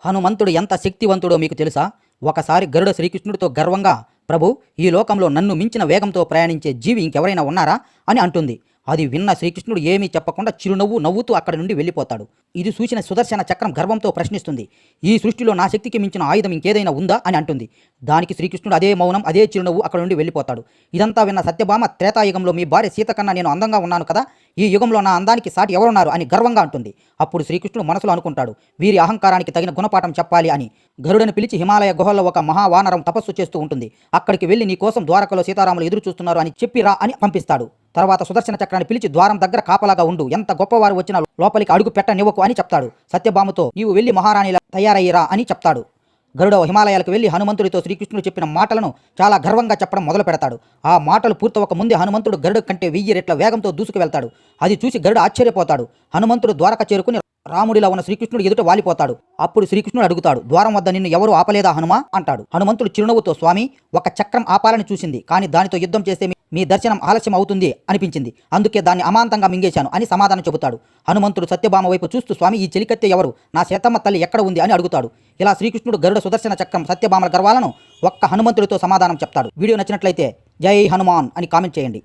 హనుమంతుడు ఎంత శక్తివంతుడో మీకు తెలుసా? ఒకసారి గరుడ శ్రీకృష్ణుడితో గర్వంగా, ప్రభూ, ఈ లోకంలో నన్ను మించిన వేగంతో ప్రయాణించే జీవి ఇంకెవరైనా ఉన్నారా అని అంటుంది. అది విన్న శ్రీకృష్ణుడు ఏమీ చెప్పకుండా చిరునవ్వు నవ్వుతూ అక్కడి నుండి వెళ్ళిపోతాడు. ఇది చూసిన సుదర్శన చక్రం గర్వంతో ప్రశ్నిస్తుంది. ఈ సృష్టిలో నా శక్తికి మించిన ఆయుధం ఇంకేదైనా ఉందా అని అంటుంది. దానికి శ్రీకృష్ణుడు అదే మౌనం, అదే చిరునవ్వు అక్కడ నుండి వెళ్ళిపోతాడు. ఇదంతా విన్న సత్యభామ, త్రేతాయుగంలో మీ భార్య సీత కన్నా నేను అందంగా ఉన్నాను కదా, ఈ యుగంలో నా అందానికి సాటి ఎవరున్నారు అని గర్వంగా అంటుంది. అప్పుడు శ్రీకృష్ణుడు మనసులో అనుకుంటాడు, వీరి అహంకారానికి తగిన గుణపాఠం చెప్పాలి అని. గరుడను పిలిచి హిమాలయ గుహల్లో ఒక మహావానరం తపస్సు చేస్తూ ఉంటుంది. అక్కడికి వెళ్ళి నీ కోసం ద్వారకలో సీతారాములు ఎదురు చూస్తున్నారు అని చెప్పిరా అని పంపిస్తాడు. తర్వాత సుదర్శన చక్రాన్ని పిలిచి ద్వారం దగ్గర కాపలాగా ఉండు, ఎంత గొప్పవారు వచ్చినా లోపలికి అడుగు పెట్టనివ్వకు అని చెప్తాడు. సత్యభామతో నీవు వెళ్ళి మహారాణిలా తయారయ్యిరా అని చెప్తాడు. గరుడ హిమాలయాలకు వెళ్ళి హనుమంతుడితో శ్రీకృష్ణుడు చెప్పిన మాటలను చాలా గర్వంగా చెప్పడం మొదలు పెడతాడు. ఆ మాటలు పూర్తవక ముందే హనుమంతుడు గరుడు కంటే 1000 రెట్ల వేగంతో దూసుకు వెళ్తాడు. అది చూసి గరుడు ఆశ్చర్యపోతాడు. హనుమంతుడు ద్వారక చేరుకుని రాముడిలా ఉన్న శ్రీకృష్ణుడు ఎదుట వాలిపోతాడు. అప్పుడు శ్రీకృష్ణుడు అడుగుతాడు, ద్వారం వద్ద నిన్ను ఎవరు ఆపలేదా హనుమా అంటాడు. హనుమంతుడు చిరునవ్వుతో, స్వామి, ఒక చక్రం ఆపాలని చూసింది, కానీ దానితో యుద్ధం చేస్తే మీ దర్శనం ఆలస్యం అవుతుంది అనిపించింది, అందుకే దాన్ని అమాంతంగా మింగేశాను అని సమాధానం చెబుతాడు. హనుమంతుడు సత్యభామ వైపు చూస్తూ, స్వామి, ఈ చెలికత్తె ఎవరు, నా సీతమ్మ తల్లి ఎక్కడ ఉంది అని అడుగుతాడు. ఇలా శ్రీకృష్ణుడు గరుడ, సుదర్శన చక్రం, సత్యభామల గర్వాలను ఒక్క హనుమంతుడితో సమాధానం చెప్తాడు. వీడియో నచ్చినట్లయితే జై హనుమాన్ అని కామెంట్ చేయండి.